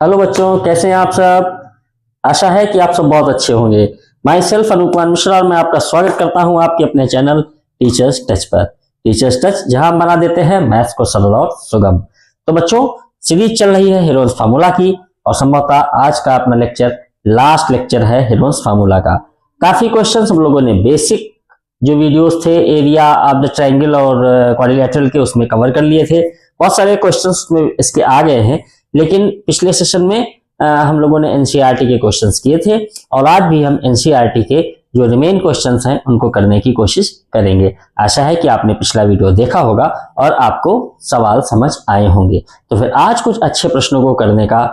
Hello बच्चों, कैसे हैं आप सब। आशा है कि आप सब बहुत अच्छे होंगे। माई सेल्फ अनूप कुमार मिश्रा और मैं आपका स्वागत करता हूं आपके अपने चैनल टीचर्स टच पर। टीचर्स टच, जहां हम बना देते हैं मैथ्स को सरल और सुगम। तो बच्चों, सीरीज चल रही है हेरोन्स फार्मूला की और संभवतः आज का अपना लेक्चर लास्ट लेक्चर है हेरोन्स फार्मूला का। काफी क्वेश्चन हम लोगों ने बेसिक जो वीडियोस थे एरिया ऑफ द ट्रायंगल और क्वाड्रिलेटरल के उसमें कवर कर लिए थे। बहुत सारे क्वेश्चंस में इसके आ गए हैं, लेकिन पिछले सेशन में हम लोगों ने एनसीईआरटी के क्वेश्चंस किए थे और आज भी हम एनसीईआरटी के जो रिमेन क्वेश्चंस हैं उनको करने की कोशिश करेंगे। आशा है कि आपने पिछला वीडियो देखा होगा और आपको सवाल समझ आए होंगे। तो फिर आज कुछ अच्छे प्रश्नों को करने का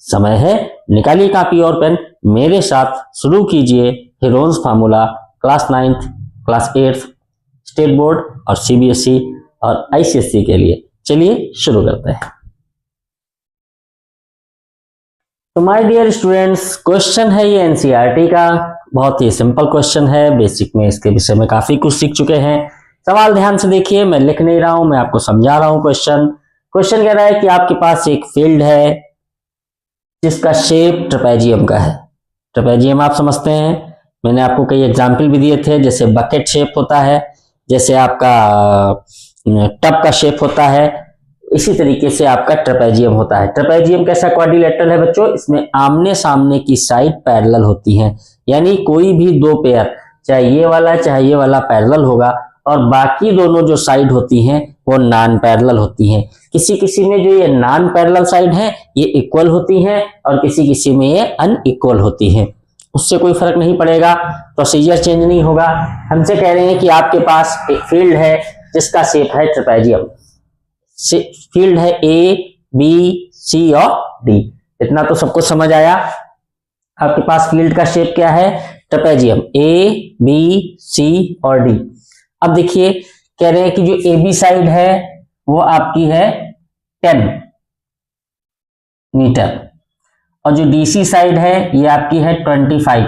समय है। निकालिए कापी और पेन, मेरे साथ शुरू कीजिए Heron's formula class 9th, class 8th, state board और सीबीएसई और आईसीएसई के लिए। चलिए शुरू करते हैं। तो माय डियर स्टूडेंट्स, क्वेश्चन है ये एनसीईआरटी का। बहुत ही सिंपल क्वेश्चन है। बेसिक में इसके विषय में काफी कुछ सीख चुके हैं। सवाल ध्यान से देखिए, मैं लिख नहीं रहा हूं, मैं आपको समझा रहा हूं। क्वेश्चन कह रहा है कि आपके पास एक फील्ड है जिसका शेप ट्रेपेजियम का है। ट्रेपेजियम आप समझते हैं, मैंने आपको कई एग्जाम्पल भी दिए थे। जैसे बकेट शेप होता है, जैसे आपका टब का शेप होता है, इसी तरीके से आपका ट्रेपेजियम होता है। ट्रेपेजियम कैसा क्वाड्रिलेटरल है बच्चों, इसमें आमने सामने की साइड पैरेलल होती हैं, यानी कोई भी दो पेयर, चाहे ये वाला पैरेलल होगा और बाकी दोनों जो साइड होती हैं वो नॉन पैरेलल होती हैं। किसी किसी में जो ये नॉन पैरेलल साइड है ये इक्वल होती हैं और किसी किसी में ये अनइक्वल होती हैं। उससे कोई फर्क नहीं पड़ेगा, प्रोसीजर चेंज नहीं होगा। हमसे कह रहे हैं कि आपके पास एक फील्ड है जिसका शेप है ट्रेपेजियम। फील्ड है ए बी सी और डी। इतना तो सबको समझ आया। आपके पास फील्ड का शेप क्या है, ट्रेपेजियम, ए बी सी और डी। अब देखिए, कह रहे हैं कि जो ए बी साइड है वो आपकी है 10 मीटर और जो डीसी साइड है ये आपकी है 25।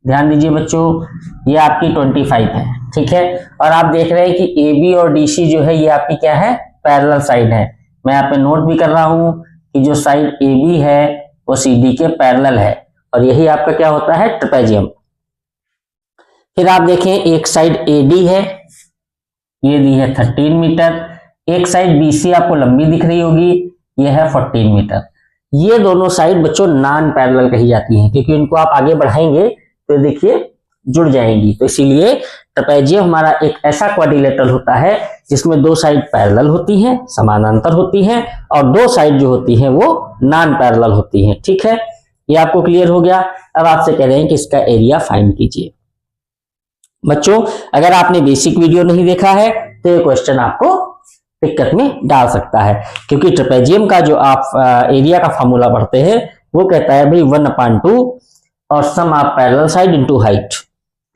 ध्यान दीजिए बच्चों, ये आपकी 25 है, ठीक है। और आप देख रहे हैं कि ए बी और डीसी जो है ये आपकी क्या है, पैरेलल साइड है। मैं यहाँ पे नोट भी कर रहा हूं कि जो साइड ए बी है वो सी डी के पैरेलल है और यही आपका क्या होता है, ट्रेपेजियम। फिर आप देखें, एक साइड ए डी है, ये दी है 13 मीटर। एक साइड बी सी आपको लंबी दिख रही होगी, ये है 14 मीटर। ये दोनों साइड बच्चों नॉन पैरेलल कही जाती हैं, क्योंकि इनको आप आगे बढ़ाएंगे तो देखिए जुड़ जाएंगी। तो इसीलिए ट्रेपेजियम हमारा एक ऐसा क्वाड्रिलेटरल होता है जिसमें दो साइड पैरेलल होती हैं, समानांतर होती हैं, और दो साइड जो होती हैं वो नॉन पैरेलल होती हैं, ठीक है। ये आपको क्लियर हो गया। अब आपसे कह रहे हैं कि इसका एरिया फाइंड कीजिए। बच्चों, अगर आपने बेसिक वीडियो नहीं देखा है तो ये क्वेश्चन आपको दिक्कत में डाल सकता है, क्योंकि ट्रेपेजियम का जो आप एरिया का फॉर्मूला पढ़ते हैं वो कहता है भाई 1/2 और sum of parallel side into height.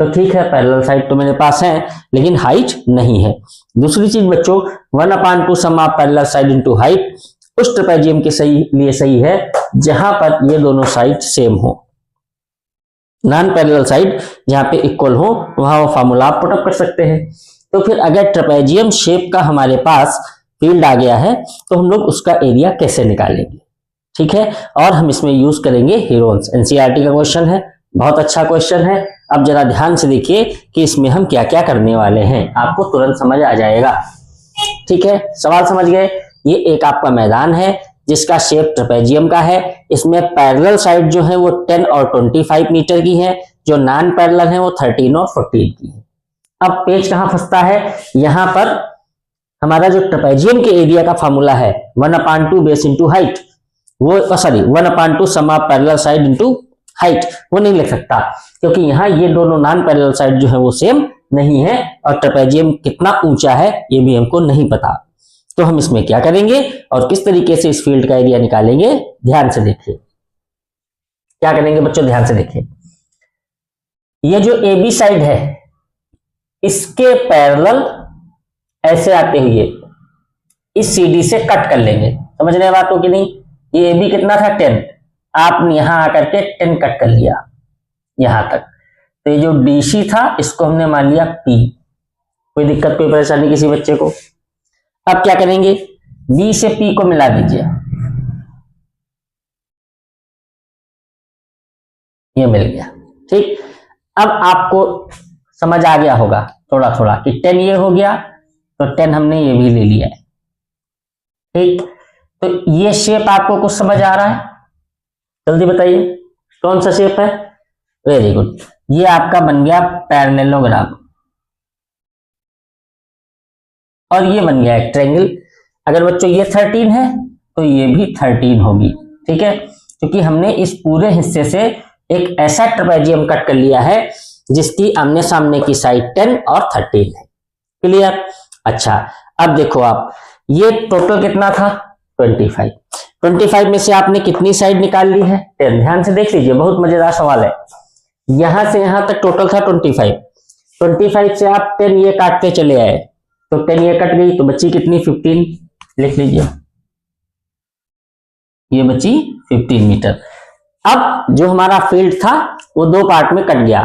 तो ठीक है, पैरेलल साइड तो मेरे पास है लेकिन हाइट नहीं है। दूसरी चीज बच्चों, 1/2 sum of parallel side into height उस ट्रेपेजियम के लिए सही है जहां पर ये दोनों साइड सेम हो। नॉन पैरेलल साइड जहां पे इक्वल हो वहां वो फॉर्मूला आप पुट अप कर सकते हैं। तो फिर अगर ट्रेपेजियम शेप का हमारे पास फील्ड आ गया है तो हम लोग उसका एरिया कैसे निकालेंगे, ठीक है। और हम इसमें यूज करेंगे हेरोन्स। एनसीईआरटी का क्वेश्चन है, बहुत अच्छा क्वेश्चन है। अब जरा ध्यान से देखिए कि इसमें हम क्या क्या करने वाले हैं, आपको तुरंत समझ आ जाएगा, ठीक है। सवाल समझ गए। ये एक आपका मैदान है जिसका शेप ट्रेपेजियम का है। इसमें पैरेलल साइड जो है वो 10 और 25 मीटर की है, जो नॉन पैरेलल है वो 13 और 14 की है। अब पेज कहां फंसता है, यहां पर हमारा जो ट्रेपेजियम के एरिया का फॉर्मूला है 1/2 बेस इंटू हाइट, वो sorry 1/2 sum of parallel side into height, वो नहीं लिख सकता क्योंकि यहाँ ये दोनों नॉन पैरेलल साइड जो है वो सेम नहीं है और ट्रेपेजियम कितना ऊंचा है ये भी हमको नहीं पता। तो हम इसमें क्या करेंगे और किस तरीके से इस फील्ड का एरिया निकालेंगे, ध्यान से देखिए। क्या करेंगे बच्चों, ध्यान से देखिए। ये जो ए बी साइड है इसके पैरेलल ऐसे आते हुए इस सी डी से कट कर लेंगे। समझ रहे बात हो कि नहीं। ये ए बी कितना था 10, आपने यहां आकर के 10 कट कर लिया यहां तक। तो ये जो डीसी था इसको हमने मान लिया पी। कोई दिक्कत कोई परेशानी किसी बच्चे को। अब क्या करेंगे, बी से पी को मिला दीजिए। ये मिल गया। ठीक, अब आपको समझ आ गया होगा थोड़ा थोड़ा कि 10 ये हो गया तो 10 हमने ये भी ले लिया है। ठीक, तो ये शेप आपको कुछ समझ आ रहा है? जल्दी बताइए कौन सा शेप है? वेरी गुड, ये आपका बन गया पैरेललोग्राम और ये बन गया एक ट्रायंगल। अगर बच्चों ये 13 है तो ये भी 13 होगी। ठीक है, क्योंकि हमने इस पूरे हिस्से से एक ऐसा ट्रेपेजियम कट कर लिया है जिसकी आमने सामने की साइड 10 और 13 है। क्लियर? अच्छा, अब देखो आप, ये टोटल कितना था? 25। 25 में से आपने कितनी साइड निकाल ली है? 10। ध्यान से देख लीजिए, बहुत मजेदार सवाल है। यहां से यहां तक टोटल था 25। 25 से आप 10 ये काटते चले आए तो 10 ये कट गई तो बची कितनी? 15। लिख लीजिए, ये बची 15 मीटर। अब जो हमारा फील्ड था वो दो पार्ट में कट गया,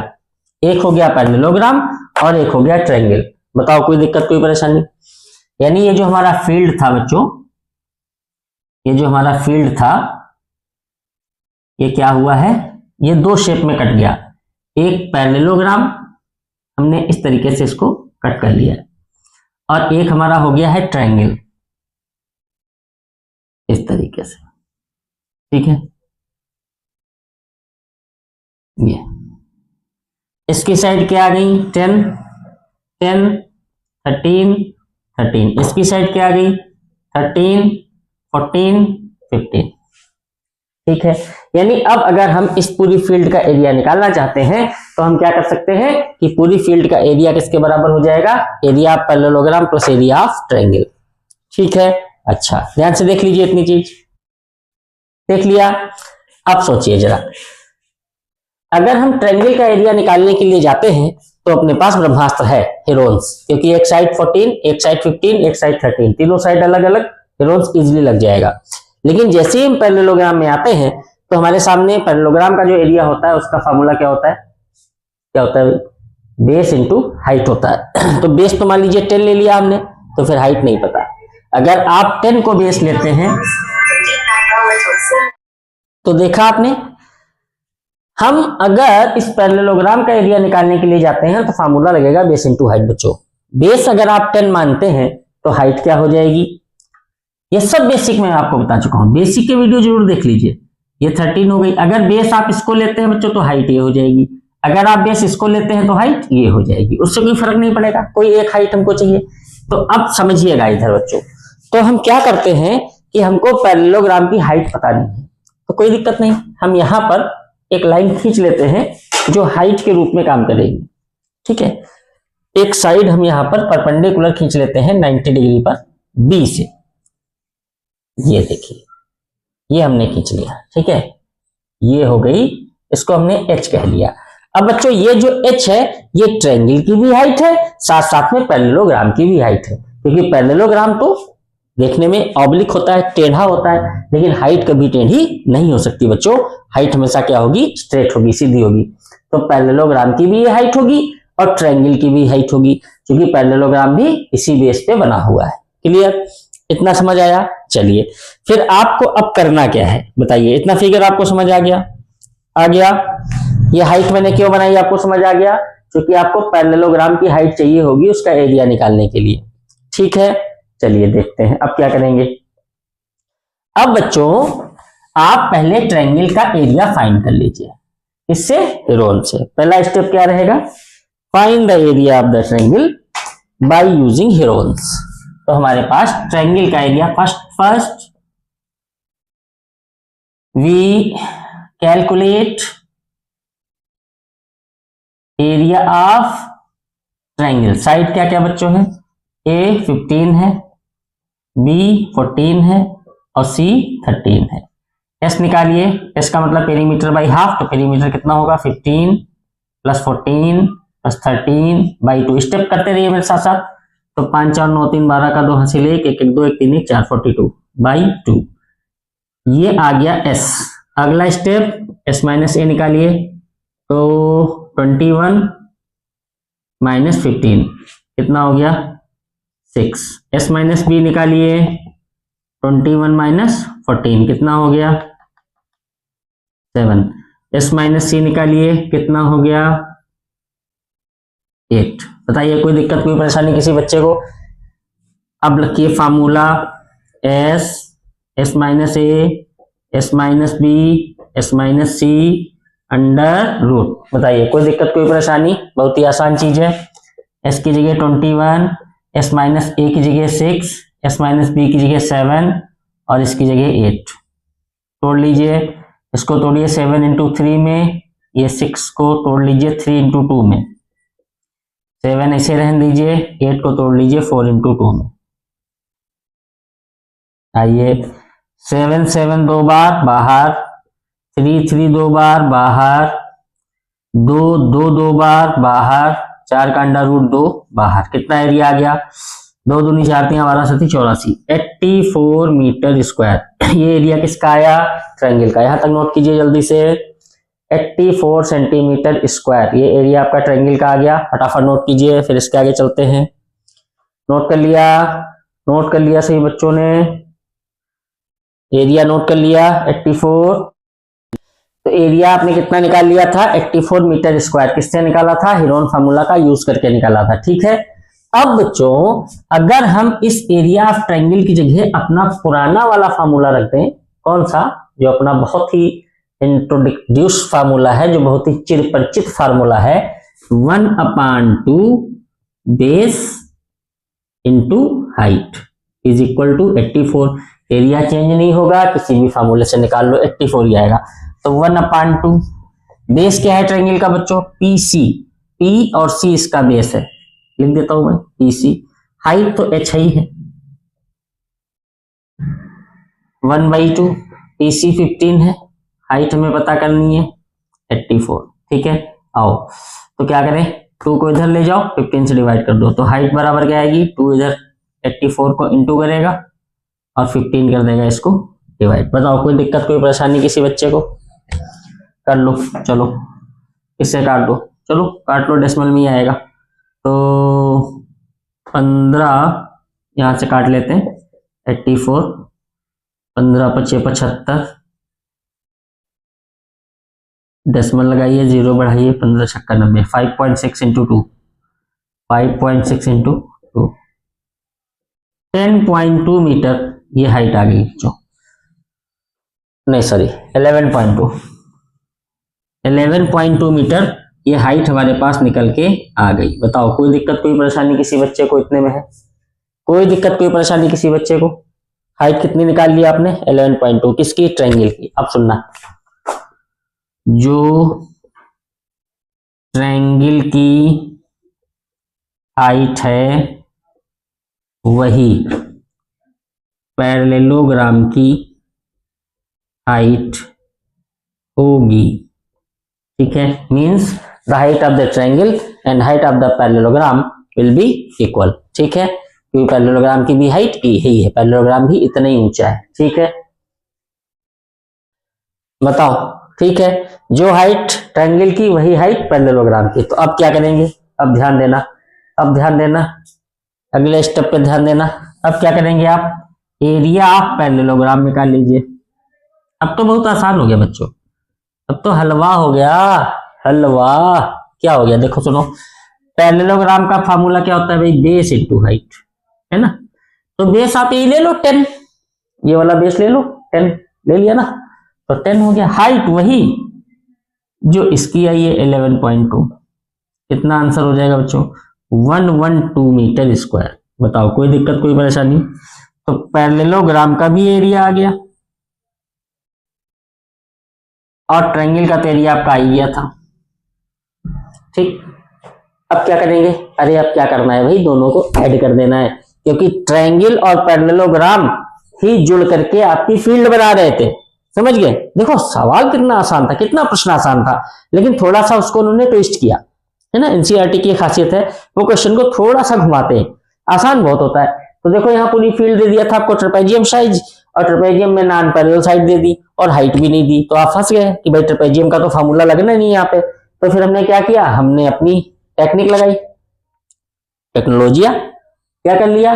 एक हो गया पैरेललोग्राम और एक हो गया ट्रायंगल। बताओ कोई दिक्कत, कोई परेशानी? यानी ये जो हमारा फील्ड था बच्चों, ये जो हमारा फील्ड था ये क्या हुआ है? ये दो शेप में कट गया। एक पैरेललोग्राम, हमने इस तरीके से इसको कट कर लिया, और एक हमारा हो गया है ट्रायंगल इस तरीके से। ठीक है, ये इसकी साइड क्या आ गई? 10 10 13 13। इसकी साइड क्या आ गई? 13 14 15। ठीक है, यानी अब अगर हम इस पूरी फील्ड का एरिया निकालना चाहते हैं तो हम क्या कर सकते हैं कि पूरी फील्ड का एरिया किसके बराबर हो जाएगा? Area of parallelogram plus area of triangle. ठीक है, अच्छा ध्यान से देख लीजिए, इतनी चीज देख लिया। अब सोचिए जरा, अगर हम ट्रायंगल का एरिया निकालने के लिए जाते हैं तो अपने पास ब्रह्मास्त्र है हेरोन्स, क्योंकि एक साइड 14, एक साइड 15, एक साइड 13, तीनों साइड अलग अलग, हेरोन्स इजीली लग जाएगा। लेकिन जैसे ही हम पैरेललोग्राम में आते हैं तो हमारे सामने पैरेललोग्राम का जो एरिया होता है उसका फॉर्मूला क्या होता है? क्या होता है? बेस इंटू हाइट होता है। तो बेस तो मान लीजिए 10 ले लिया हमने, तो फिर हाइट नहीं पता। अगर आप 10 को बेस लेते हैं तो देखा आपने, हम अगर इस पैरेललोग्राम का एरिया निकालने के लिए जाते हैं तो फार्मूला लगेगा बेस इंटू हाइट। बच्चों बेस अगर आप 10 मानते हैं तो हाइट क्या हो जाएगी? ये सब बेसिक मैं आपको बता चुका हूं, बेसिक के वीडियो जरूर देख लीजिए। ये 13 हो गई। अगर बेस आप इसको लेते हैं बच्चों तो हाइट ये हो जाएगी, अगर आप बेस इसको लेते हैं तो हाइट ये हो जाएगी, उससे कोई फर्क नहीं पड़ेगा, कोई एक हाइट हमको चाहिए। तो अब समझिएगा इधर बच्चों, तो हम क्या करते हैं कि हमको पैरेललोग्राम की हाइट पता नहीं है तो कोई दिक्कत नहीं, हम यहां पर एक लाइन खींच लेते हैं जो हाइट के रूप में काम करेगी। ठीक है, एक साइड हम यहां पर परपेंडिकुलर खींच लेते हैं 90 डिग्री पर बी से। ये देखिए, ये हमने खींच लिया। ठीक है, ये हो गई, इसको हमने एच कह लिया। अब बच्चों ये जो एच है ये ट्रायंगल की भी हाइट है, साथ साथ में पैरेललोग्राम की भी हाइट है, क्योंकि पैरेललोग्राम तो देखने में ऑब्लिक होता है, टेढ़ा होता है, लेकिन हाइट कभी टेढ़ी नहीं हो सकती बच्चों। हाइट हमेशा क्या होगी? स्ट्रेट होगी, सीधी होगी। तो पैरेललोग्राम की भी हाइट होगी और ट्रायंगल की भी हाइट होगी, क्योंकि पैरेललोग्राम भी इसी बेस पे बना हुआ है। क्लियर? इतना समझ आया? चलिए फिर आपको अब करना क्या है बताइए। इतना फिगर आपको समझ आ गया? आ गया। ये हाइट मैंने क्यों बनाई आपको समझ आ गया? क्योंकि आपको पैरेललोग्राम की हाइट चाहिए होगी उसका एरिया निकालने के लिए। ठीक है, चलिए देखते हैं अब क्या करेंगे। अब बच्चों आप पहले ट्रायंगल का एरिया फाइंड कर लीजिए, इससे हेरोन से। पहला स्टेप क्या रहेगा? Find the area of the triangle by using Heron's. तो हमारे पास ट्रायंगल का area first we calculate area of triangle. Side क्या क्या बच्चों है? ए 15 है, बी 14 है और सी 13 है। एस निकालिए, एस का मतलब पेरीमीटर बाई हाफ, तो पेरीमीटर कितना होगा? 15 प्लस 14 प्लस 13 बाई 2। स्टेप करते रहिए मेरे साथ साथ। तो 5 4 9 3 12 का 2 हासिल 1 1 1 2 1 3 1 4 42 बाई 2। ये आ गया एस। अगला स्टेप एस माइनस ए निकालिए, तो 21 माइनस 15 कितना हो गया? 6। एस माइनस बी निकालिए, 21 माइनस 14 कितना हो गया? 7। S माइनस सी निकालिए, कितना हो गया 8। बताइए कोई दिक्कत कोई परेशानी किसी बच्चे को? अब लिखिए formula S minus a, S minus b, S minus c under root. बताइए कोई दिक्कत कोई परेशानी? बहुत ही आसान चीज है। S की जगह 21, S माइनस ए की जगह 6, S माइनस बी की जगह 7 और इसकी जगह 8। तोड़ लीजिए, इसको तोड़िए 7 इंटू 3 में, ये 6 को तोड़ लीजिए 3 इंटू 2 में, 7 ऐसे रहने दीजिए, 8 को तोड़ लीजिए 4 इंटू 2 में। आइए 7 7 दो बार बाहर, 3 3 दो बार बाहर, 2 2 दो बार बाहर, 4 का अंडर रूट 2 बाहर। कितना एरिया आ गया? 2 दूनी 4 3 12 7 84, 84 मीटर स्क्वायर। ये एरिया किसका आया? ट्रायंगल का। यहां तक नोट कीजिए जल्दी से, 84 सेंटीमीटर स्क्वायर ये एरिया आपका ट्रायंगल का आ गया। फटाफट नोट कीजिए, फिर इसके आगे चलते हैं। नोट कर लिया? नोट कर लिया सही बच्चों ने? एरिया नोट कर लिया 84। तो एरिया आपने कितना निकाल लिया था? 84 मीटर स्क्वायर। किससे निकाला था? हेरोन फार्मूला का यूज करके निकाला था। ठीक है, अब बच्चों अगर हम इस एरिया ऑफ ट्रायंगल की जगह अपना पुराना वाला फार्मूला रख दें, कौन सा? जो अपना बहुत ही इंट्रोड्यूस फार्मूला है, जो बहुत ही चिरपरिचित फार्मूला है, 1/2 base into height is equal to 84। Area change नहीं होगा, किसी भी फार्मूले से निकाल लो 84 ही आएगा। तो 1/2 बेस क्या है ट्रायंगल का बच्चों? PC। P और C इसका बेस है, लिख देता हूं मैं PC। हाइट तो h ही है, 1/2। PC 15 है, हाइट हमें पता करनी है 84। ठीक है, आओ तो क्या करें, 2 को इधर ले जाओ, 15 से डिवाइड कर दो, तो हाइट बराबर क्या आएगी? 2 इधर 84 को इंटू करेगा और 15 कर देगा इसको डिवाइड। बताओ कोई दिक्कत कोई परेशानी किसी बच्चे को? कर लो, चलो इससे काट दो, चलो काट लो, डेसिमल में ही आएगा। तो 15 यहां से काट लेते हैं, 84, 15 5 75, डेसिमल लगाइए, 0 बढ़ाइए, 15 6 90, 5.6 इंटू 2, 5.6 इंटू 2, 10.2 मीटर ये हाइट आ गई जो, नहीं सॉरी 11.2 मीटर ये हाइट हमारे पास निकल के आ गई। बताओ कोई दिक्कत कोई परेशानी किसी बच्चे को? इतने में है, कोई दिक्कत कोई परेशानी किसी बच्चे को? हाइट कितनी निकाल ली आपने? 11.2 किसकी? ट्रायंगल की। अब सुनना, जो ट्रायंगल की हाइट है वही पैरेललोग्राम की हाइट होगी। ठीक है, means the height of the triangle and height of the parallelogram will be equal. ठीक है, क्योंकि पैरेललोग्राम की भी हाइट ही है, पैरेललोग्राम भी इतना ही ऊंचा है। ठीक है, बताओ। ठीक है, जो हाइट ट्रायंगल की वही हाइट पैरेललोग्राम की। तो अब क्या करेंगे? अब ध्यान देना, अब ध्यान देना, अगले स्टेप पे ध्यान देना। अब क्या करेंगे आप? एरिया ऑफ पैरेललोग्राम निकाल लीजिए। अब तो बहुत आसान हो गया बच्चों, अब तो हलवा हो गया, हलवा। क्या हो गया? देखो सुनो, पैरेललोग्राम का फार्मूला क्या होता है भाई? बेस इंटू हाइट, है ना। तो बेस आप यही ले लो 10, ये वाला बेस ले लो 10, ले लिया ना, तो 10 हो गया। हाइट वही जो इसकी आई है 11.2। कितना आंसर हो जाएगा बच्चों? 112 मीटर स्क्वायर। बताओ कोई दिक्कत कोई परेशानी? तो पैरेललोग्राम का भी एरिया आ गया और ट्रायंगल का तो एरिया आपका आ गया था। ठीक, अब क्या करेंगे? अरे अब क्या करना है भाई? दोनों को ऐड कर देना है, क्योंकि ट्रायंगल और पैरेललोग्राम ही जुड़ करके आपकी फील्ड बना रहे थे। समझ गए? देखो सवाल कितना आसान था, कितना प्रश्न आसान था, लेकिन थोड़ा सा उसको उन्होंने ट्विस्ट किया, है ना। एनसीईआरटी की खासियत है, वो क्वेश्चन को थोड़ा सा घुमाते हैं, आसान बहुत होता है। तो देखो यहाँ पूरी फील्ड दे दिया था आपको ट्रेपेजियम साइज, और ट्रेपेजियम में नॉन पैरेलल साइड दे दी और हाइट भी नहीं दी, तो आप फंस गए कि भाई ट्रेपेजियम का तो फार्मूला लगना नहीं यहाँ पे। तो फिर हमने क्या किया? हमने अपनी टेक्निक लगाई, टेक्नोलॉजिया। क्या कर लिया?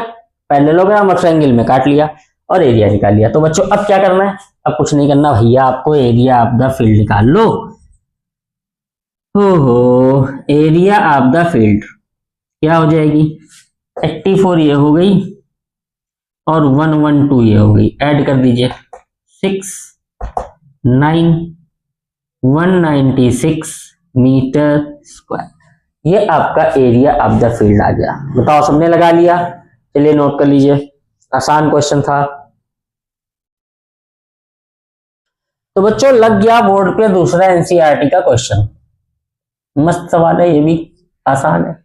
पैरेललोग्राम और ट्रायंगल में काट लिया और एरिया निकाल लिया। तो बच्चों अब क्या करना है? अब कुछ नहीं करना भैया, आपको एरिया ऑफ द फील्ड निकाल लो। हो एरिया ऑफ द फील्ड क्या हो जाएगी, 84 ये हो गई और 112 ये हो गई, ऐड कर दीजिए 6 9 196 मीटर स्क्वायर, ये आपका एरिया ऑफ द फील्ड आ गया। बताओ सबने लगा लिया, चलिए नोट कर लीजिए, आसान क्वेश्चन था। तो बच्चों लग गया बोर्ड पे दूसरा एनसीईआरटी का क्वेश्चन, मस्त सवाल है, ये भी आसान है।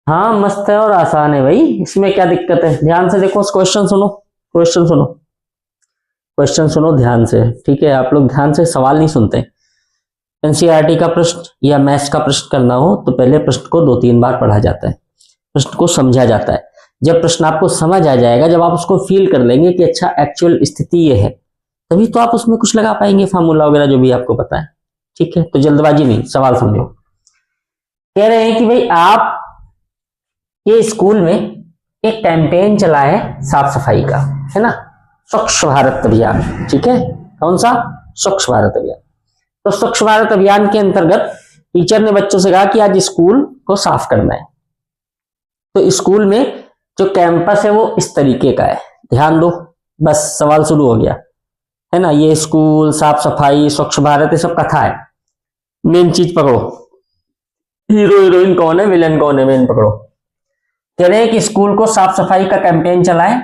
हाँ मस्त है और आसान है भाई, इसमें क्या दिक्कत है, ध्यान से देखो क्वेश्चन सुनो, क्वेश्चन सुनो, क्वेश्चन सुनो ध्यान से, ठीक है। आप लोग ध्यान से सवाल नहीं सुनते। एनसीईआरटी का प्रश्न या मैथ्स का प्रश्न करना हो तो पहले प्रश्न को 2-3 बार पढ़ा जाता है, प्रश्न को समझा जाता है। जब प्रश्न आपको समझ आ जाएगा, जब आप उसको फील कर लेंगे कि अच्छा एक्चुअल स्थिति ये है, तभी तो आप उसमें कुछ लगा पाएंगे, फार्मूला वगैरह जो भी आपको पता है, ठीक है। तो जल्दबाजी नहीं, सवाल समझो। कह रहे हैं कि भाई आप ये स्कूल में एक कैंपेन चला है साफ सफाई का, है ना, स्वच्छ भारत अभियान, ठीक है। कौन सा, स्वच्छ भारत अभियान। तो स्वच्छ भारत अभियान के अंतर्गत टीचर ने बच्चों से कहा कि आज स्कूल को साफ करना है। तो स्कूल में जो कैंपस है वो इस तरीके का है, ध्यान दो, बस सवाल शुरू हो गया, है ना। ये स्कूल, साफ सफाई, स्वच्छ भारत, ये सब कथा है। मेन चीज पकड़ो, हीरो हीरोइन कौन है, विलन कौन है, मेन पकड़ो। कह रहे हैं कि स्कूल को साफ सफाई का कैंपेन चलाएं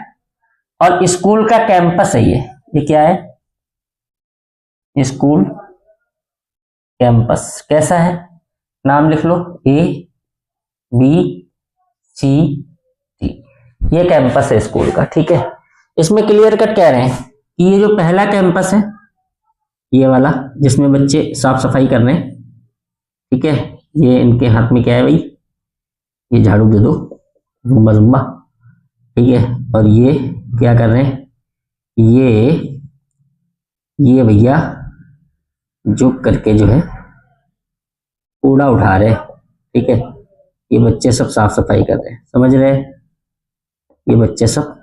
और स्कूल का कैंपस है ये क्या है, स्कूल कैंपस कैसा है, नाम लिख लो ABCD, ये कैंपस है स्कूल का, ठीक है। इसमें क्लियर कट कह रहे हैं कि ये जो पहला कैंपस है, ये वाला जिसमें बच्चे साफ सफाई कर रहे हैं, ठीक है, ये इनके हाथ में क्या है भाई, ये झाड़ू दे दो, जुम्बा जुम्बा, ठीक है। और ये क्या कर रहे हैं, ये भैया झुक करके जो है कूड़ा उठा रहे, ठीक है। ये बच्चे सब साफ सफाई कर रहे हैं, समझ रहे हैं, ये बच्चे सब।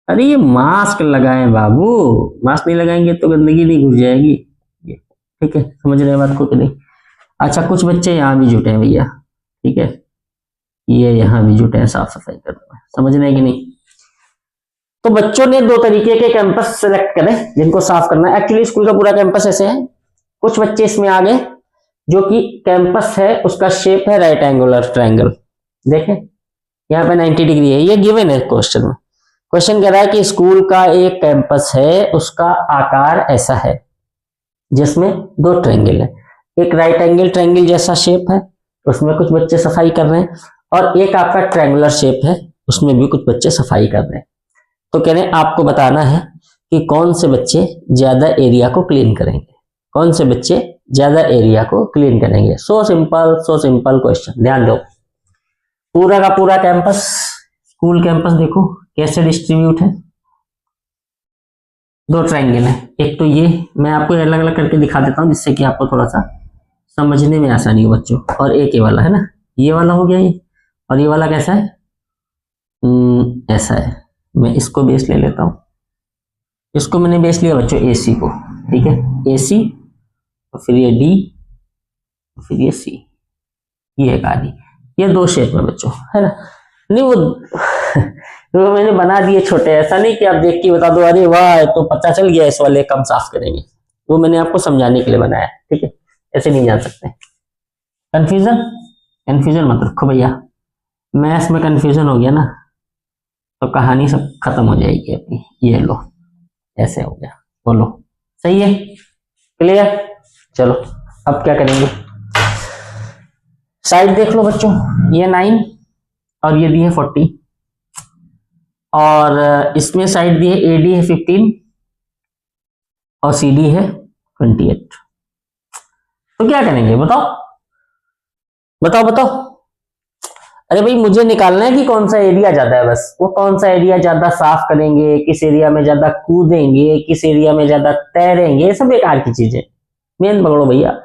अरे ये मास्क लगाएं बाबू, मास्क नहीं लगाएंगे तो गंदगी नहीं घुस जाएगी, ठीक है, समझ रहे हैं बात को कि नहीं। अच्छा कुछ बच्चे यहाँ भी जुटे हैं भैया, ठीक है, ये यहाँ भी जुटे हैं साफ सफाई करने में, समझ रहे हैं कि नहीं। तो बच्चों ने 2 तरीके के कैंपस सेलेक्ट करे जिनको साफ करना है। एक्चुअली स्कूल का पूरा कैंपस ऐसे है, कुछ बच्चे इसमें आ गए जो कि कैंपस है उसका शेप है राइट एंगुलर ट्रायंगल, देखें यहाँ पे 90 डिग्री है, ये गिवन है क्वेश्चन में। क्वेश्चन कह रहा है कि स्कूल का एक कैंपस है, उसका आकार ऐसा है जिसमें 2 ट्रायंगल है, एक राइट एंगल ट्रायंगल जैसा शेप है, उसमें कुछ बच्चे सफाई कर रहे हैं, और एक आपका ट्रायंगुलर शेप है, उसमें भी कुछ बच्चे सफाई कर रहे हैं। तो कह रहे हैं आपको बताना है कि कौन से बच्चे ज्यादा एरिया को क्लीन करेंगे, कौन से बच्चे ज्यादा एरिया को क्लीन करेंगे। सो सिंपल क्वेश्चन, ध्यान दो। पूरा का पूरा कैंपस, स्कूल कैंपस देखो कैसे डिस्ट्रीब्यूट है, 2 ट्रायंगल है, एक तो ये मैं आपको अलग अलग करके दिखा देता हूं जिससे कि आपको थोड़ा सा समझने में आसानी हो बच्चों। और एक ये वाला है ना, ये वाला हो गया ये, और ये वाला कैसा है, ऐसा है। मैं इसको बेस ले लेता हूं, इसको मैंने बेस लिया बच्चों AC को, ठीक है, AC, और फिर ये D, और फिर ये C, ये एक आदि, ये 2 शेप में बच्चों, है ना। नहीं वो तो मैंने बना दिए छोटे, ऐसा नहीं कि आप देख के बता दो अरे वाह तो पता चल गया इस वाले कम साफ करेंगे, वो मैंने आपको समझाने के लिए बनाया, ठीक है, ऐसे नहीं जान सकते। कंफ्यूजन मत रखो भैया, मैथ्स में कंफ्यूजन हो गया ना तो कहानी सब खत्म हो जाएगी अपनी। ये लो ऐसे हो गया, बोलो सही है, क्लियर। चलो अब क्या करेंगे, साइड देख लो बच्चों, ये 9 और ये दी है 40, और इसमें साइड दी है AD है 15 और CD है 28। तो क्या करेंगे बताओ बताओ बताओ। अरे भाई मुझे निकालना है कि कौन सा एरिया ज्यादा है, बस वो कौन सा एरिया ज्यादा साफ करेंगे, किस एरिया में ज्यादा कूदेंगे, किस एरिया में ज्यादा तैरेंगे, ये सब बेकार की चीजें। मेन पकड़ो भैया,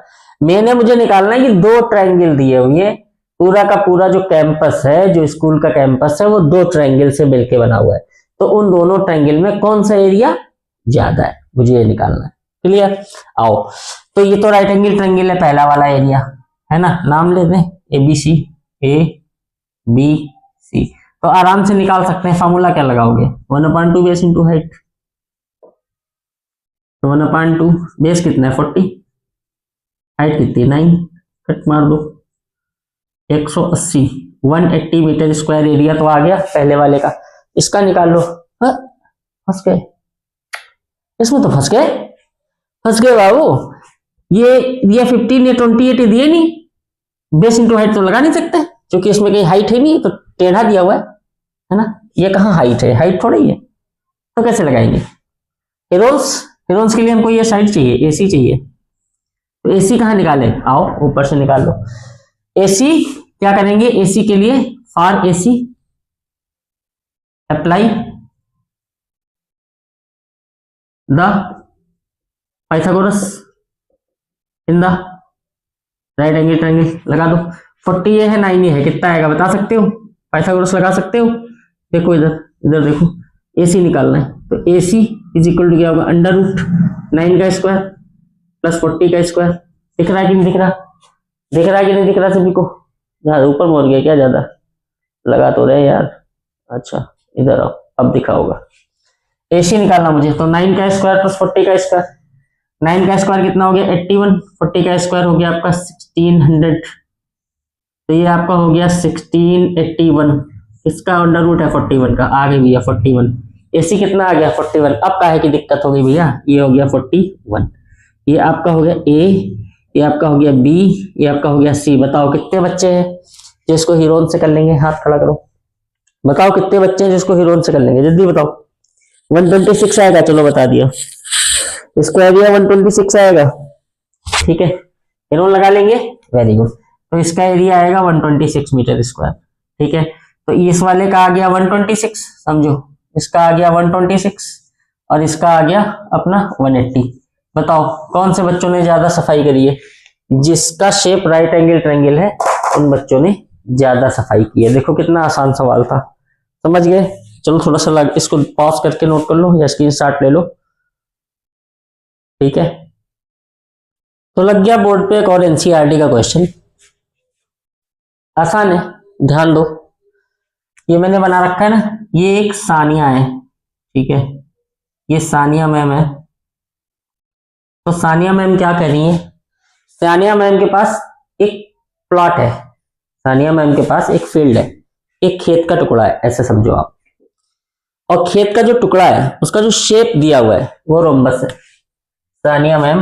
मेन है मुझे निकालना है कि 2 ट्रायंगल दिए हुए, पूरा का पूरा जो कैंपस है, जो स्कूल का कैंपस है वो 2 ट्रायंगल से मिलकर बना हुआ है, तो उन दोनों ट्रायंगल में कौन सा एरिया ज्यादा है, मुझे ये निकालना है, क्लियर। आओ, तो ये तो राइट एंगल ट्रायंगल है, पहला वाला एरिया है ना, नाम लेते हैं ABC, ABC। तो आराम से निकाल सकते हैं, फार्मूला क्या लगाओगे, 1/2 बेस इंटू हाइट। 1/2 बेस कितना है 40, हाइट कितनी 9, कट मार दो 180, 180 मीटर स्क्वायर एरिया तो आ गया पहले वाले का। इसका निकाल लो। फंस गए इसमें, तो फंस गए बाबू। ये 15 या 28 दिए नहीं, बेस इंटू हाइट तो लगा नहीं सकते क्योंकि इसमें कहीं हाइट है नहीं, तो टेढ़ा दिया हुआ है ना। ये कहाँ हाइट है, हाइट थोड़ी है, तो कैसे लगाएंगे। हेरोन्स के लिए हमको ये साइड चाहिए, AC चाहिए। तो AC कहाँ निकाले, आओ ऊपर से निकाल लो। AC क्या करेंगे, AC के लिए for AC apply the Pythagoras in the right angle triangle, लगा दो। 40 ये है, 9 ये है, कितना आएगा बता सकते हो, पाइथागोरस लगा सकते हो। देखो इधर देखो, AC निकालना है, तो AC इज इक्वल टू क्या होगा, √9 का स्क्वायर प्लस 40 का स्क्वायर। दिख रहा है कि नहीं दिख रहा, दिख रहा है कि नहीं दिख रहा सभी को। यार ऊपर मोड़ गया क्या, ज्यादा लगा तो रहे यार। अच्छा इधर आओ, अब दिखा होगा। AC निकालना मुझे, तो 9 का स्क्वायर प्लस 40 का स्क्वायर। 9 का स्क्वायर कितना हो गया 81, 40 का स्क्वायर हो गया आपका 1600, तो ये आपका हो गया 1681। इसका अंडर रूट है 41 का, आ गई भैया 41। AC कितना आ गया 41। अब काहे की दिक्कत हो गई भैया, ये हो गया 41, ये आपका हो गया A, ये आपका हो गया B, ये आपका हो गया C। बताओ कितने बच्चे हैं जिसको हीरोन से कर लेंगे, हाथ खड़ा करो। बताओ कितने बच्चे हैं जिसको हीरोन से कर लेंगे, जल्दी बताओ। 126 आएगा, चलो बता दिया, इसको एरिया 126 आएगा, ठीक है। हीरोन लगा लेंगे, वेरी गुड। तो इसका एरिया आएगा 126 मीटर स्क्वायर, ठीक है। तो इस वाले का आ गया 126, समझो इसका आ गया 126 और इसका आ गया अपना 180। बताओ कौन से बच्चों ने ज्यादा सफाई करी है, जिसका शेप राइट एंगल ट्रायंगल है उन बच्चों ने ज्यादा सफाई की है। देखो कितना आसान सवाल था, समझ गए। चलो थोड़ा सा इसको पॉज करके नोट कर लो या स्क्रीनशॉट ले लो, ठीक है। तो लग गया बोर्ड पे एक और NCERT का क्वेश्चन, आसान है, ध्यान दो। ये मैंने बना रखा है ना, ये एक सानिया है, ठीक है, ये सानिया मैम है। तो सानिया मैम क्या कर रही है, सानिया मैम के पास एक प्लॉट है, सानिया मैम के पास एक फील्ड है, एक खेत का टुकड़ा है, ऐसे समझो आप। और खेत का जो टुकड़ा है उसका जो शेप दिया हुआ है वो रोम्बस है। Sania ma'am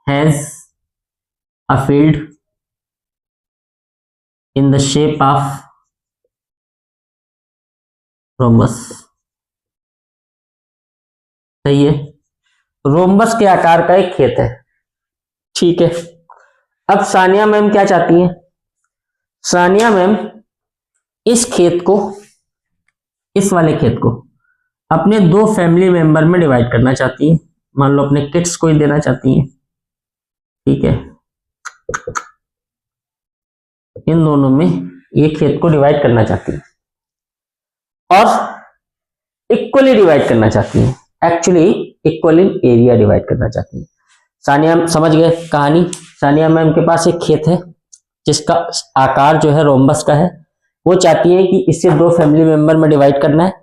has a field in the shape of rhombus, सही है। रोम्बस के आकार का एक खेत है, ठीक है। अब सानिया मैम क्या चाहती है, सानिया मैम इस खेत को, इस वाले खेत को अपने 2 फैमिली मेंबर में डिवाइड करना चाहती है। मान लो अपने किड्स को ही देना चाहती है, ठीक है। इन दोनों में ये खेत को डिवाइड करना चाहती है और इक्वली डिवाइड करना चाहती है, एक्चुअली इक्वली एरिया डिवाइड करना चाहती है। सानिया समझ गए कहानी। सानिया मैम के पास एक खेत है जिसका आकार जो है रोम्बस का है, वो चाहती है कि इसे 2 फैमिली मेंबर में डिवाइड करना है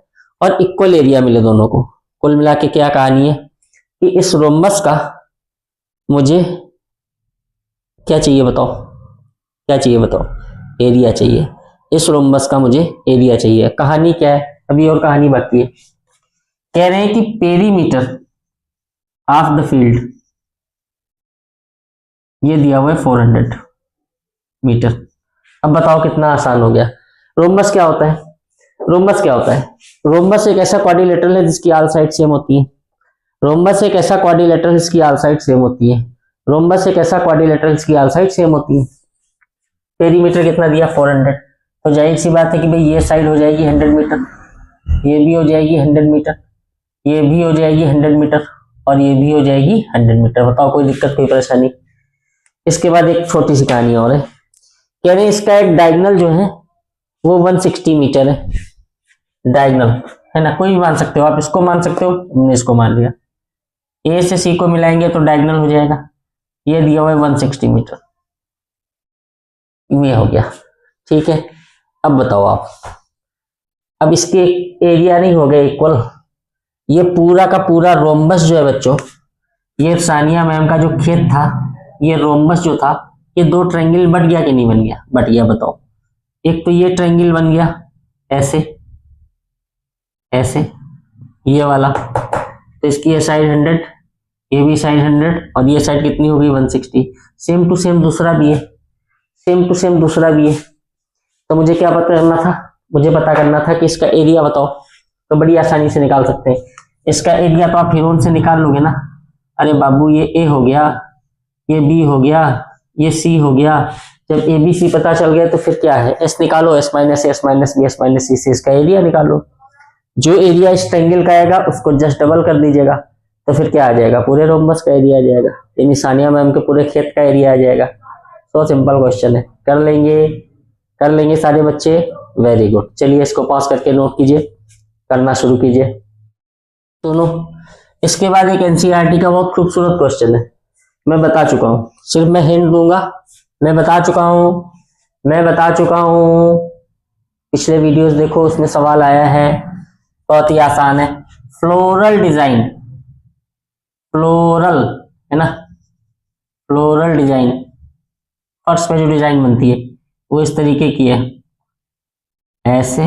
और इक्वल एरिया मिले दोनों को। कुल मिला के क्या कहानी है कि इस रोम्बस का मुझे क्या चाहिए बताओ, क्या चाहिए बताओ, एरिया चाहिए। इस रोम्बस का मुझे एरिया चाहिए। कहानी क्या है, अभी और कहानी बाकी है। कह रहे हैं कि पेरीमीटर ऑफ द फील्ड ये दिया हुआ है 400 मीटर। अब बताओ कितना आसान हो गया। रोम्बस क्या होता है, रोम्बस क्या होता है, रोम्बस एक ऐसा क्वाड्रिलेटरल है जिसकी ऑल साइड सेम होती है। रोम्बस एक ऐसा क्वाड्रिलेटरल जिसकी ऑल साइड सेम होती है। रोम्बस एक ऐसा क्वाड्रिलेटरल जिसकी ऑल साइड सेम होती है। पेरीमीटर कितना दिया 400, तो जाहिर सी बात है कि भाई ये साइड हो जाएगी 100 मीटर, ये भी हो जाएगी 100 मीटर, ये भी हो जाएगी 100 मीटर और ये भी हो जाएगी 100 मीटर। बताओ कोई दिक्कत कोई परेशानी। इसके बाद एक छोटी सी कहानी और है, कह रहे हैं इसका एक डायगोनल जो है वो 160 मीटर है। डायगोनल है ना, कोई भी मान सकते हो आप, इसको मान सकते हो, हमने इसको मान लिया। ए से सी को मिलाएंगे तो डायगोनल हो जाएगा। ये दिया हुआ है 160 मीटर, ये हो गया। ठीक है, अब बताओ आप, अब इसके एरिया नहीं हो गया इक्वल, ये पूरा का पूरा रोम्बस जो है बच्चों, ये सानिया मैम का जो खेत था, ये रोम्बस जो था, ये दो ट्रायंगल बट गया कि नहीं बन गया? बट गया। बताओ, एक तो ये ट्रायंगल बन गया ऐसे ऐसे, ये वाला, तो इसकी ये साइड 100, ये भी साइड 100, और ये साइड कितनी होगी 160। सेम टू सेम दूसरा भी है, सेम टू सेम दूसरा भी है। तो मुझे क्या पता करना था? मुझे पता करना था कि इसका एरिया बताओ, तो बड़ी आसानी से निकाल सकते हैं। इसका एरिया तो आप हेरोन से निकाल लोगे ना। अरे बाबू, ये ए हो गया, ये बी हो गया, ये सी हो गया। जब ए बी सी पता चल गया तो फिर क्या है, एस निकालो, s minus a, s minus b, s minus c से इसका एरिया निकालो। जो एरिया इस ट्रायंगल का आएगा उसको जस्ट डबल कर दीजिएगा, तो फिर क्या आ जाएगा? पूरे रोम्बस का एरिया आ जाएगा, यानी सानिया मैम के पूरे खेत का एरिया आ जाएगा। तो सिंपल क्वेश्चन है, कर लेंगे सारे बच्चे। Very good. चलिए इसको पॉज करके नोट कीजिए, करना शुरू कीजिए। सुनो, इसके बाद एक एनसीईआरटी का बहुत खूबसूरत क्वेश्चन है, मैं बता चुका हूं, सिर्फ मैं हिंट दूंगा। मैं बता चुका हूं, पिछले वीडियोस देखो, उसमें सवाल आया है, बहुत ही आसान है। फ्लोरल डिजाइन, फ्लोरल है ना, फ्लोरल डिजाइन, फर्श पे जो डिजाइन बनती है वो इस तरीके की है, ऐसे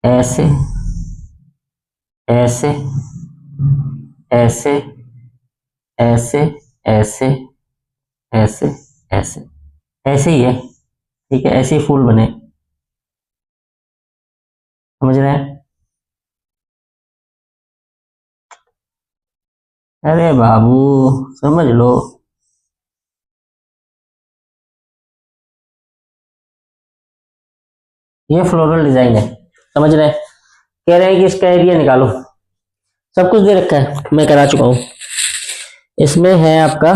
ऐसे ऐसे ऐसे ऐसे ऐसे ऐसे ऐसे ऐसे ही है। ठीक है, ऐसे ही फूल बने, समझ रहे हैं? अरे बाबू समझ लो। ये फ्लोरल डिजाइन है, समझ रहे हैं? कह रहे हैं कि इसका एरिया निकालो, सब कुछ दे रखा है, मैं करा चुका हूं। इसमें है आपका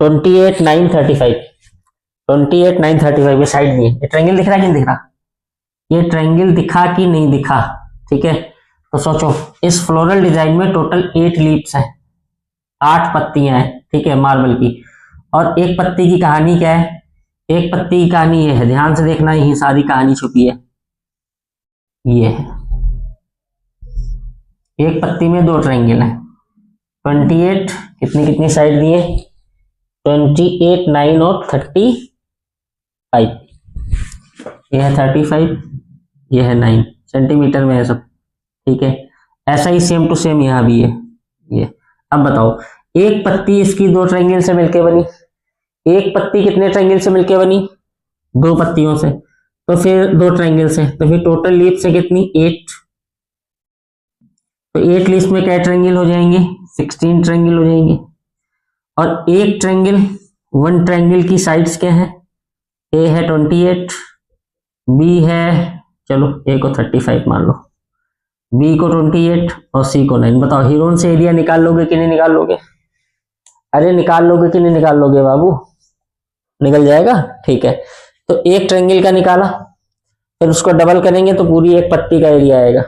28,935, 28,935 ये साइड में। ये ट्रायंगल दिख रहा है कि नहीं दिख रहा? ये ट्रायंगल दिखा कि नहीं दिखा? ठीक है, तो सोचो, इस फ्लोरल डिजाइन में टोटल 8 लीव्स हैं, 8 पत्तियां हैं। ठीक है, मार्बल की। और एक पत्ती की कहानी क्या है? एक पत्ती की कहानी ये है, ध्यान से देखना, यही सारी कहानी छुपी है। ये है, एक पत्ती में 2 ट्रायंगल हैं, 28, कितनी कितनी साइड दिए? 28, 9 और 35। ये है 35, ये है 9, सेंटीमीटर में है सब। ठीक है, ऐसा ही सेम टू सेम यहाँ भी है ये। अब बताओ, एक पत्ती इसकी 2 ट्रायंगल से मिलके बनी, एक पत्ती कितने ट्रायंगल से मिलके बनी? 2 पत्तियों से, तो फिर 2 ट्रायंगल से, तो फिर टोटल लीव्स है कितनी? 8। तो 8 लीव्स में क्या ट्रायंगल हो जाएंगे? 16 ट्रायंगल हो जाएंगे। और एक ट्रायंगल, 1 ट्रायंगल की साइड्स क्या है? ए है 28, बी है, चलो ए को 35 मान लो, बी को 28 और सी को 9। बताओ, हेरोन से एरिया निकाल लोगे कि नहीं निकाल लोगे? अरे निकाल लोगे कि नहीं निकाल लोगे बाबू? निकल जाएगा। ठीक है, तो एक ट्रायंगल का निकाला, फिर उसको डबल करेंगे तो पूरी एक पत्ती का एरिया आएगा।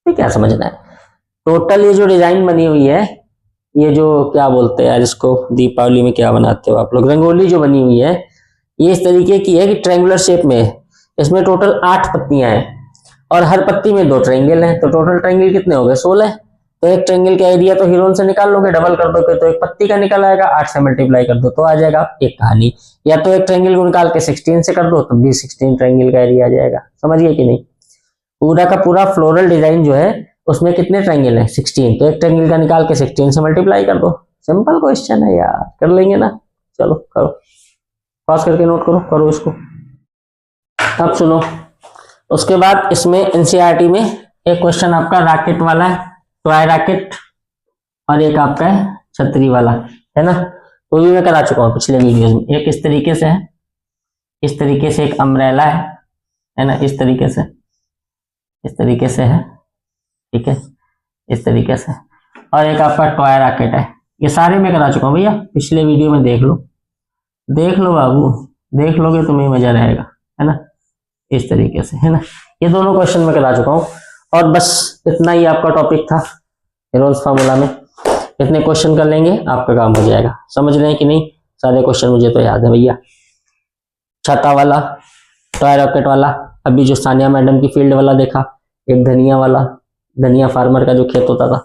क्या समझना है? टोटल ये जो डिजाइन बनी हुई है, ये जो क्या बोलते हैं यार इसको, दीपावली में क्या बनाते हो आप लोग, रंगोली जो बनी हुई है, ये इस तरीके की है कि ट्रायंगुलर शेप में है। इसमें टोटल 8 पत्तियां हैं और हर पत्ती में 2 ट्रायंगल हैं, तो टोटल ट्रायंगल कितने हो गए? 16। तो एक ट्रायंगल का एरिया तो हेरोन से निकाल लोगे, डबल कर दोगे तो एक पत्ती का निकल आएगा, 8 से मल्टीप्लाई कर दो तो आ जाएगा एक कहानी। या तो एक ट्रायंगल को निकाल के 16 से कर दो तो भी 16 ट्रायंगल का एरिया आ जाएगा। समझ गए कि नहीं? पूरा का पूरा फ्लोरल डिजाइन जो है उसमें कितने ट्रायंगल हैं? 16। तो एक ट्रायंगल का निकाल के 16 से मल्टीप्लाई कर दो। सिंपल क्वेश्चन है यार, कर लेंगे ना? चलो करो, पास करके नोट करो इसको। अब सुनो, उसके बाद इसमें एनसीईआरटी में एक क्वेश्चन आपका रॉकेट वाला है, टॉय रॉकेट, और एक आपका है छतरी वाला, है ना? वो भी मैं करा चुका हूँ पिछले वीडियोस में। एक इस तरीके से है, इस तरीके से एक अम्ब्रेला है ना, इस तरीके से है, ठीक है, इस तरीके से। और एक आपका टॉय रॉकेट है। ये सारे मैं करा चुका हूँ भैया, पिछले वीडियो में देख लो बाबू, देख लोगे तुम्हें मजा रहेगा, है ना? इस तरीके से, है ना? ये दोनों क्वेश्चन मैं करा चुका हूँ। और बस इतना ही आपका टॉपिक था हेरोल्स फार्मूला में। इतने क्वेश्चन कर लेंगे आपका काम हो जाएगा। समझ रहे हैं कि नहीं? सारे क्वेश्चन मुझे तो याद है भैया। छाता वाला, टॉय रॉकेट वाला, अभी जो सानिया मैडम की फील्ड वाला देखा, एक धनिया वाला, धनिया फार्मर का जो खेत होता था,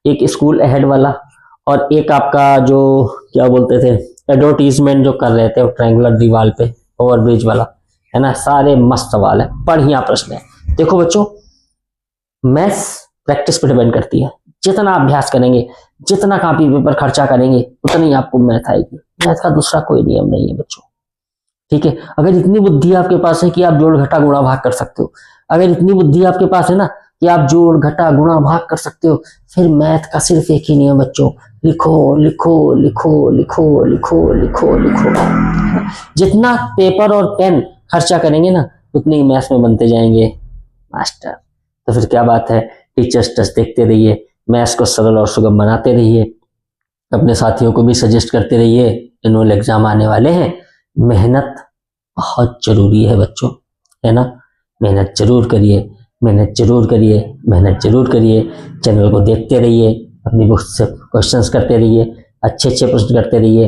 एक स्कूल अहेड वाला, और एक आपका जो क्या बोलते थे एडवर्टीजमेंट जो कर रहे थे ट्रायंगुलर दीवार पे ओवरब्रिज वाला, है ना। सारे मस्त सवाल है, बढ़िया प्रश्न है। देखो बच्चों, मैथ्स प्रैक्टिस पे डिपेंड करती है। जितना अभ्यास करेंगे, जितना कॉपी पेपर खर्चा करेंगे, उतनी आपको मैथ आएगी। मैथ का दूसरा कोई नियम नहीं है बच्चों, ठीक है। अगर इतनी बुद्धि आपके पास है कि आप जोड़ घटा गुणा भाग कर सकते हो, अगर इतनी बुद्धि आपके पास है ना कि आप जोड़ घटा गुणा भाग कर सकते हो, फिर मैथ का सिर्फ एक ही नियम बच्चों, लिखो लिखो लिखो लिखो लिखो लिखो लिखो। जितना पेपर और पेन खर्चा करेंगे ना, उतने ही मैथ्स में बनते जाएंगे मास्टर। तो फिर क्या बात है, टीचर्स टेस्ट देखते रहिए, मैथ्स को सरल और सुगम बनाते रहिए, अपने साथियों को भी सजेस्ट करते रहिए। एनुअल एग्जाम आने वाले हैं, मेहनत बहुत जरूरी है बच्चों, है ना। मेहनत जरूर करिए, मेहनत जरूर करिए, मेहनत जरूर करिए। चैनल को देखते रहिए, अपनी बुक से क्वेश्चंस करते रहिए, अच्छे अच्छे प्रश्न करते रहिए,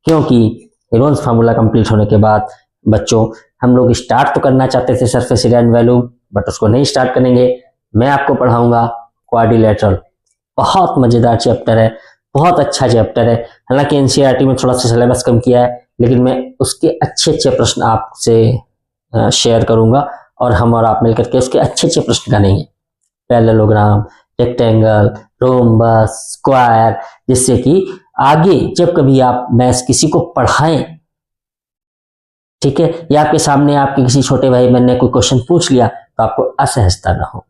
क्योंकि हेरोल्स फार्मूला कंप्लीट होने के बाद बच्चों हम लोग स्टार्ट तो करना चाहते थे surface area and value, but उसको नहीं स्टार्ट करेंगे। मैं आपको पढ़ाऊंगा क्वाड्रिलेटरल। बहुत मजेदार चैप्टर है, बहुत अच्छा चैप्टर है। हालांकि एनसीईआरटी में थोड़ा सा सिलेबस कम किया है, लेकिन मैं उसके अच्छे अच्छे प्रश्न आपसे शेयर करूंगा, और हम और आप मिलकर के उसके अच्छे अच्छे प्रश्न करेंगे। पैरेललोग्राम, रेक्टेंगल, रोम्बस, स्क्वायर, जिससे कि आगे जब कभी आप मैथ्स किसी को पढ़ाएं, ठीक है, या आपके सामने आपके किसी छोटे भाई बहन ने कोई क्वेश्चन पूछ लिया, तो आपको असहजता ना हो।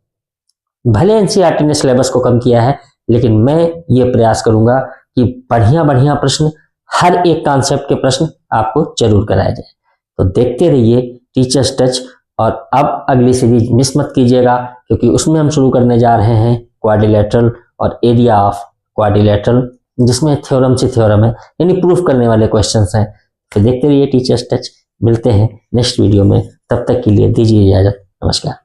भले एनसीईआरटी ने सिलेबस को कम किया है, लेकिन मैं ये प्रयास करूंगा कि बढ़िया बढ़िया प्रश्न, हर एक कॉन्सेप्ट के प्रश्न आपको जरूर कराए जाए। तो देखते रहिए टीचर्स टच, और अब अगली सीरीज मिस मत कीजिएगा, क्योंकि उसमें हम शुरू करने जा रहे हैं क्वाड्रिलेटरल और एरिया ऑफ क्वाड्रिलेटरल, जिसमें थ्योरम से थ्योरम है, यानी प्रूफ करने वाले क्वेश्चंस हैं। तो देखते रहिए टीचर्स टच। मिलते हैं नेक्स्ट वीडियो में, तब तक के लिए दीजिए इजाजत। नमस्कार।